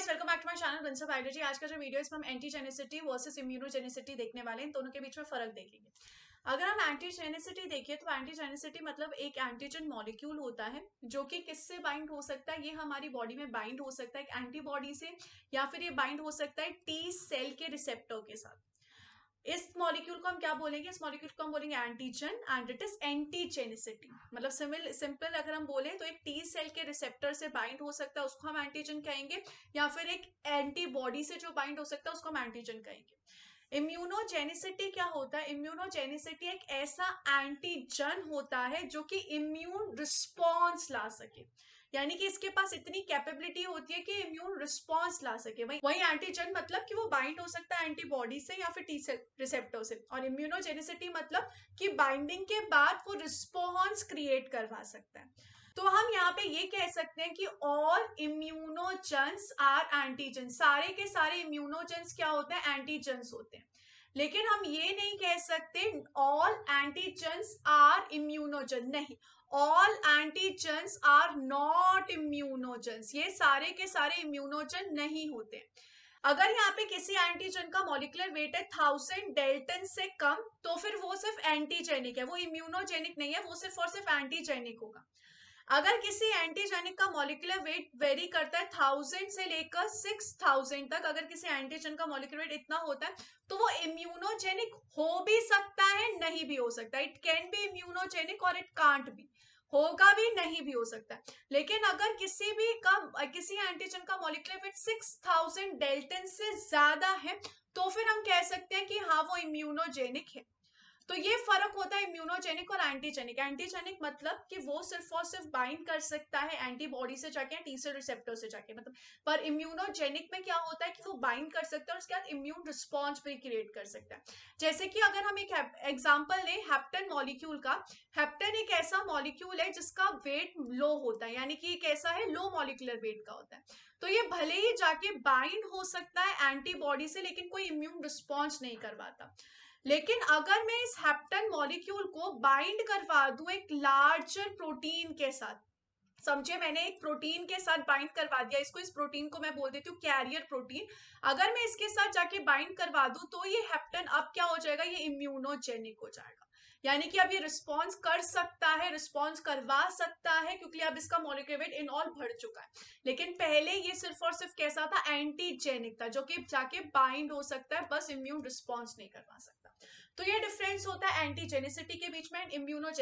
Welcome back to my channel prince of biology. आज का जो वीडियो है इसमें हम एंटीजेनिसिटी वर्सेस इम्यूनोजेनिसिटी देखने वाले हैं। दोनों के बीच में फर्क देखेंगे। अगर हम एंटीजेनिसिटी देखें तो एंटीजेनिसिटी मतलब एक एंटीजन मॉलिक्यूल होता है जो कि किससे बाइंड हो सकता है, ये हमारी बॉडी में बाइंड हो सकता है एक एंटीबॉडी से, या फिर ये बाइंड हो सकता है टी सेल के रिसेप्टर के साथ। इस मॉलिक्यूल को हम क्या बोलेंगे? इस मॉलिक्यूल को हम बोलेंगे antigen and it is antigenicity. मतलब सिंपल अगर हम बोले तो एक टी सेल के रिसेप्टर से बाइंड हो सकता है उसको हम एंटीजन कहेंगे, या फिर एक एंटीबॉडी से जो बाइंड हो सकता है उसको हम एंटीजन कहेंगे। इम्यूनोजेनिसिटी क्या होता है? इम्यूनोजेनिसिटी एक ऐसा एंटीजन होता है जो कि इम्यून रिस्पॉन्स ला सके, यानी कि इसके पास इतनी कैपेबिलिटी होती है कि इम्यून रिस्पॉन्स ला सके। वही एंटीजन मतलब कि वो बाइंड हो सकता है एंटीबॉडी से या फिर टी सेल रिसेप्टर से, और इम्यूनोजेनिसिटी मतलब कि बाइंडिंग के बाद वो रिस्पॉन्स क्रिएट करवा सकता है। तो हम यहाँ पे ये कह सकते हैं कि ऑल इम्यूनोजेंस आर एंटीजन। सारे के सारे इम्यूनोजेंस क्या होते हैं? एंटीजेंस होते हैं। लेकिन हम ये नहीं कह सकते ऑल एंटीजेंस आर इम्यूनोजन, नहीं, ऑल एंटीजेंस आर नॉट इम्यूनोजेंस। ये सारे के सारे इम्यूनोजन नहीं होते। अगर यहाँ पे किसी एंटीजन का मॉलिक्यूलर वेट है 1000 डेल्टन से कम, तो फिर वो सिर्फ एंटीजेनिक है, वो इम्यूनोजेनिक नहीं है, वो सिर्फ और सिर्फ एंटीजेनिक होगा। अगर किसी एंटीजेनिक का मॉलिक्यूलर वेट वेरी करता है 1000 से लेकर 6000 तक, अगर किसी एंटीजन का मॉलिक्यूलर वेट इतना होता है तो वो इम्यूनोजेनिक हो भी सकता है, नहीं भी हो सकता है। इट कैन बी इम्यूनोजेनिक और इट कांट बी, होगा भी, नहीं भी हो सकता है। लेकिन अगर किसी एंटीजन का मॉलिक्यूलर वेट 6000 डेल्टन से ज्यादा है तो फिर हम कह सकते हैं कि हाँ वो इम्यूनोजेनिक है। तो ये फर्क होता है इम्यूनोजेनिक और एंटीजेनिक। एंटीजेनिक मतलब कि वो सिर्फ और सिर्फ बाइंड कर सकता है एंटीबॉडी से जाके, टी सेल रिसेप्टर से जाके, मतलब। पर इम्यूनोजेनिक में क्या होता है कि वो बाइंड कर सकता है और उसके बाद इम्यून रिस्पॉन्स भी क्रिएट कर सकता है। जैसे कि अगर हम एक एग्जांपल लें हेप्टेन मॉलिक्यूल का। हेप्टेन एक ऐसा मॉलिक्यूल है जिसका वेट लो होता है, यानी कि एक ऐसा है लो मॉलिक्यूलर वेट का होता है। तो ये भले ही जाके बाइंड हो सकता है एंटीबॉडी से, लेकिन कोई इम्यून रिस्पॉन्स नहीं करवाता। लेकिन अगर मैं इस हेप्टेन मॉलिक्यूल को बाइंड करवा दूं एक लार्जर प्रोटीन के साथ, समझे, मैंने एक प्रोटीन के साथ बाइंड करवा दिया इसको, इस प्रोटीन को मैं बोल देती हूँ कैरियर प्रोटीन। अगर मैं इसके साथ जाके बाइंड करवा दूं तो ये हेप्टेन अब क्या हो जाएगा? ये इम्यूनोजेनिक हो जाएगा, यानी कि अब ये रिस्पॉन्स कर सकता है, रिस्पॉन्स करवा सकता है, क्योंकि अब इसका मॉलिक्यूलर वेट इन ऑल बढ़ चुका है। लेकिन पहले ये सिर्फ और सिर्फ कैसा था? एंटीजेनिक था, जो कि जाके बाइंड हो सकता है, बस इम्यून रिस्पॉन्स नहीं करवा सकता। तो ये डिफरेंस होता है एंटीजेनिसिटी के बीच में, इम्यूनोजेनिक